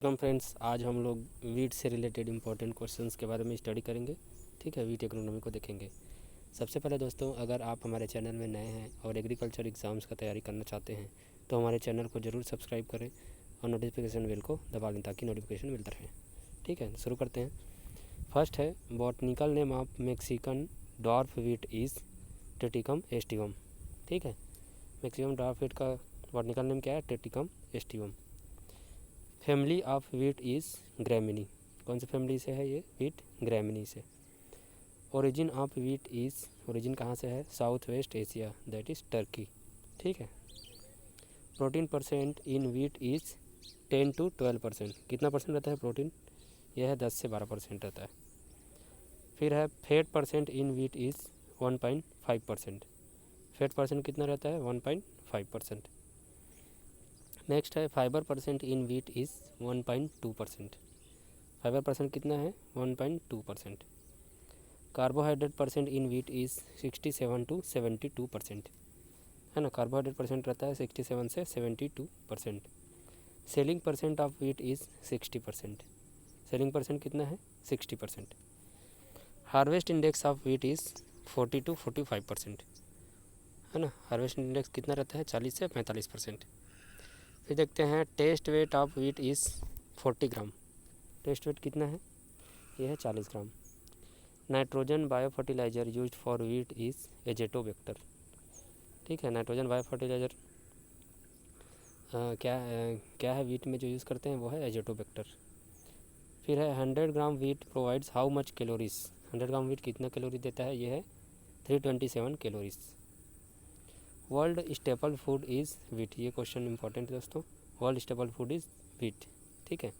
Welcome friends, आज हम लोग वीट से रिलेटेड इंपॉर्टेंट क्वेश्चंस के बारे में स्टडी करेंगे। ठीक है, वीट इकोनॉमी को देखेंगे। सबसे पहले दोस्तों, अगर आप हमारे चैनल में नए हैं और एग्रीकल्चर एग्ज़ाम्स का तैयारी करना चाहते हैं तो हमारे चैनल को ज़रूर सब्सक्राइब करें और नोटिफिकेशन बेल को दबा लें ताकि नोटिफिकेशन मिलता रहे। ठीक है, शुरू करते हैं। फर्स्ट है botanical name of Mexican dwarf wheat is Triticum aestivum. ठीक है, मैक्सिकम डॉर्फ वीट का बॉटनिकल नेम क्या है? Triticum aestivum. Family of wheat is Gramineae. कौन सी फैमिली से है ये? वीट ग्रैमिनी से। Origin of wheat is, origin कहाँ से है? South west Asia, that is Turkey. ठीक है। Protein percent in wheat is 10 to 12%। कितना परसेंट रहता है प्रोटीन? यह है 10 से 12% रहता है। फिर है fat percent in wheat is 1.5%। Fat percent कितना रहता है? 1.5%। नेक्स्ट है fibre percent in wheat is 1.2%। Fibre percent कितना है? 1.2%। Carbohydrate percent in wheat is 67 to 72%। है ना, कार्बोहाइड्रेट परसेंट रहता है 67 से 72%। Selling percent of wheat is 60%। Selling percent कितना है? 60%। Harvest index of wheat is 40 to 45%। है ना, हार्वेस्ट इंडेक्स कितना रहता है? 40 से 45%। फिर देखते हैं test weight of wheat is 40 gram. Test weight कितना है? यह है 40 gram. Nitrogen bio fertiliser use for wheat is azotobacter. ठीक है, नाइट्रोजन बायो फर्टिलाइज़र क्या है वीट में जो यूज़ करते हैं? वो है एजेटोबैक्टर। फिर है 100 gram wheat provides how much calories. 100 gram wheat कितना कैलोरी देता है? ये है 327 calories. World staple food is wheat. ये क्वेश्चन इंपॉर्टेंट है दोस्तों। World staple food is wheat. ठीक है।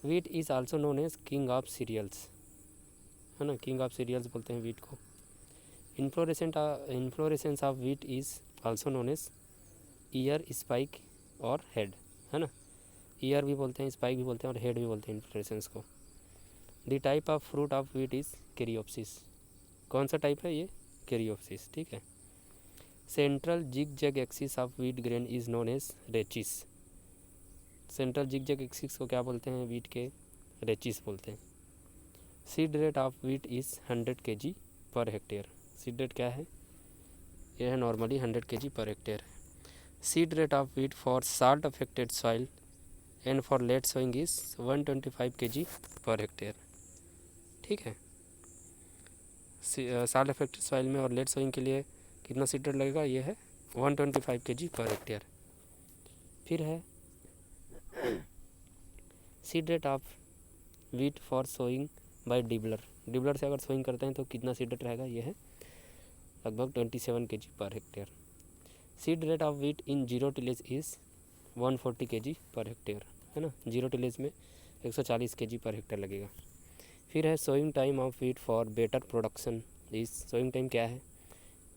Wheat is also known as king of cereals. है ना, किंग ऑफ सीरियल्स बोलते हैं वीट को। Inflorescence of wheat is also known as ear, spike और हेड। है ना, ईयर भी बोलते हैं, स्पाइक भी बोलते हैं और हेड भी बोलते हैं इन्फ्लोरेसेंस को। The type of fruit of wheat is caryopsis. कौन सा टाइप है ये? कैरियोप्सिस। ठीक है। Central zig zag axis of wheat grain is known as rachis. Central zig zag axis को क्या बोलते हैं? वीट के रेचिस बोलते हैं। Seed rate of wheat is 100 kg per hectare. Seed rate क्या है? यह है normally 100 kg per hectare. Seed rate of wheat for salt affected soil and for late sowing is 125 kg per hectare. ठीक है, salt affected soil में और late sowing के लिए कितना सीड रेट लगेगा? ये है 125 kg पर हेक्टेयर। फिर है seed rate of wheat for sowing by dibbler. Dibbler से अगर सोइंग करते हैं तो कितना सीड रेट रहेगा? ये है लगभग 27 kg per hectare. Seed rate of wheat in zero tillage is 140 kg per hectare. है ना, जीरो टिलेज में 140 kg पर हेक्टेयर लगेगा। फिर है sowing time of wheat for better production is. Sowing time क्या है?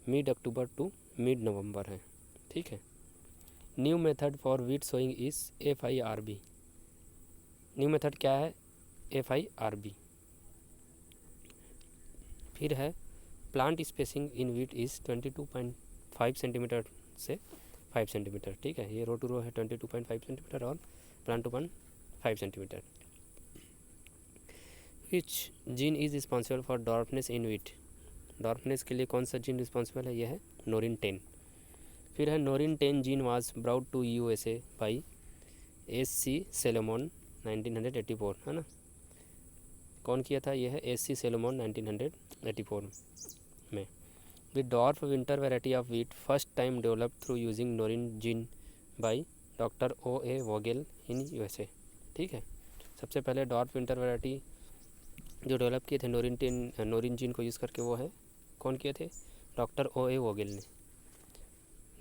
Mid October to mid November है। ठीक है। New method for wheat sowing is FIRB। New method क्या है? FIRB। फिर है plant spacing in wheat is 22.5 centimetre से 5 सेंटीमीटर। ठीक है, ये रो टू रो है 22.5 सेंटीमीटर और plant to plant 5 centimetre. Which gene is responsible for dwarfness in wheat. Dwarfness के लिए कौन सा जीन रिस्पॉन्सिबल है? यह है नोरिन 10। फिर है Norin 10 gene was brought to USA by SC सेलोमोन 1984। है ना, कौन किया था? यह है SC सेलोमोन 1984 में। The dwarf winter variety of wheat first time developed through using Norin gene by doctor OA Vogel in USA। ठीक है, सबसे पहले डॉर्फ विंटर वेराइटी जो डेवलप किए थे नोरिन जीन को यूज़ करके, वो है कौन किए थे? डॉक्टर OA वोगेल ने।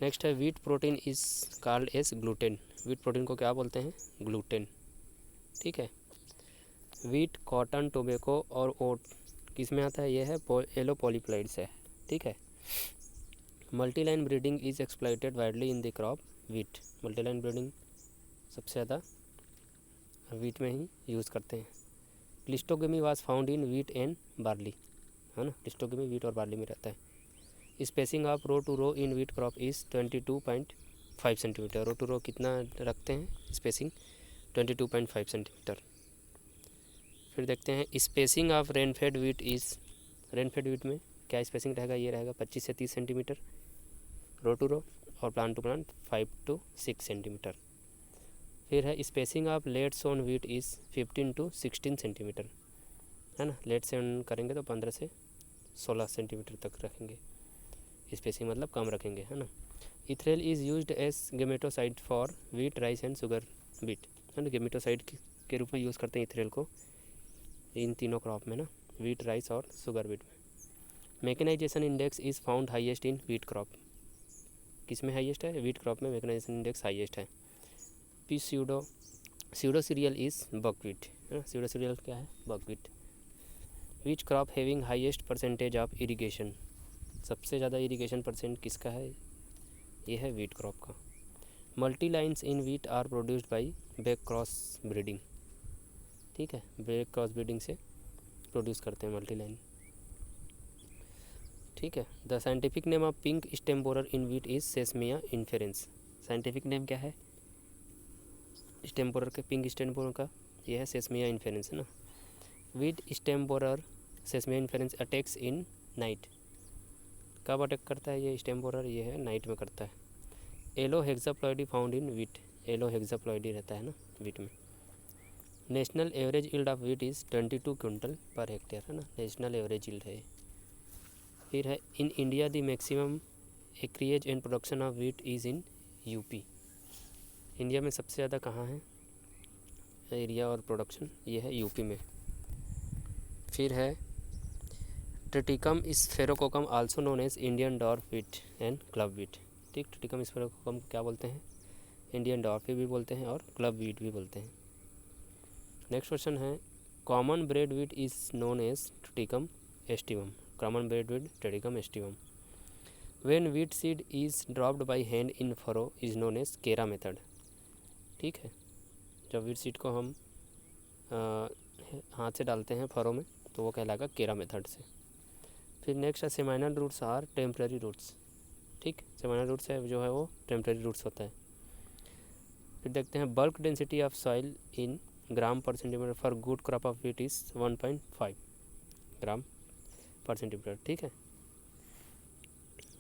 नेक्स्ट है wheat protein is called as gluten. Wheat protein को क्या बोलते हैं? ग्लूटेन। ठीक है। वीट, कॉटन, टोबैको और ओट किस में आता है? यह है येलो पॉलीप्लाइड से। ठीक है। Multiline breeding is exploited widely in the crop wheat. Multiline breeding सबसे ज़्यादा वीट में ही यूज़ करते हैं। Cleistogamy was found in wheat and barley. है ना, क्लिस्टोगेमी वीट और बार्ली में रहता है। Spacing of row to row in wheat crop is 22.5 centimetre. Row to row कितना रखते हैं स्पेसिंग? 22.5 सेंटीमीटर। फिर देखते हैं spacing of rainfed wheat is, rainfed wheat में क्या स्पेसिंग रहेगा, ये रहेगा 25 से 30 सेंटीमीटर रो टू रो, और plant to plant 5 to 6 centimetre. फिर है spacing of late sown wheat is 15 to 16 centimetre, है ना। लेट सोन करेंगे तो 15 से 16 सेंटीमीटर तक रखेंगे, स्पेसिंग मतलब कम रखेंगे, है ना। Ethrel is used as gametocide for wheat, rice and sugar beet, है ना। गेमेटोसाइड के रूप में यूज़ करते हैं इथरेल को इन तीनों क्रॉप में ना, वीट, राइस और शुगर बीट में। Mechanisation index is found highest in wheat crop, किस में हाईएस्ट है, वीट क्रॉप में मैकेनाइजेशन इंडेक्स हाईएस्ट है। P pseudo cereal is buckwheat, है ना। स्यूडो सीरियल क्या है, buckwheat. Which crop having highest percentage of irrigation, सबसे ज़्यादा इरिगेशन परसेंट किसका है, ये है वीट क्रॉप का। Multi lines in wheat are produced by back cross breeding, ठीक है, बैक क्रॉस ब्रीडिंग से प्रोड्यूस करते हैं मल्टी लाइन, ठीक है। The scientific name of pink stem borer in wheat is sesamia inferens, scientific name क्या है स्टेम बोरर के, पिंक स्टेम बोरर का, ये है सेसमिया इन्फेरेंस, है ना। Wheat stem borer sesamia inferens attacks in night, कब अटैक करता है ये स्टेम बोरर, ये है नाइट में करता है। Yellow hexaploidy found in wheat, yellow hexaploidy रहता है ना वीट में। National average yield of wheat is 22 quintal per hectare, है ना, नेशनल एवरेज यील्ड है। फिर है in India the maximum acreage and production of wheat is in UP, India में सबसे ज़्यादा कहाँ है एरिया और प्रोडक्शन, ये है यूपी में। फिर है triticum sphaerococcum also known as Indian dwarf wheat and club wheat, ठीक। ट्रिटिकम स्फेरोकोकम को क्या बोलते हैं, इंडियन डॉर्फ भी बोलते हैं और क्लब वीट भी बोलते हैं। नेक्स्ट क्वेश्चन है common bread wheat is known as Triticum aestivum, common bread wheat Triticum aestivum. When wheat seed is dropped by hand in furrow is known as Kera method, ठीक है। जब वीट सीड को हम हाथ से डालते हैं फरो में तो वो कहलाएगा केरा मेथड से। फिर नेक्स्ट है seminal roots are temporary roots, ठीक। सेमाइनल रूट्स है जो है वो टेम्पररी रूट्स होता है। फिर देखते हैं bulk density of soil in gram per centimetre for good crop of wheat is 1.5 gram per centimetre, ठीक है।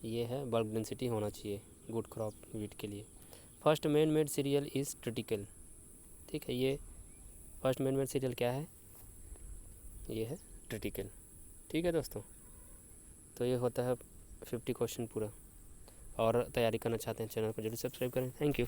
ये है बल्क डेंसिटी होना चाहिए गुड क्रॉप वीट के लिए। First man made cereal is triticale, ठीक है। ये फर्स्ट मैन मेड सीरियल क्या है, ये है ट्रिटिकल, ठीक है दोस्तों। तो ये होता है 50 क्वेश्चन पूरा, और तैयारी करना चाहते हैं चैनल को जरूर सब्सक्राइब करें। Thank you.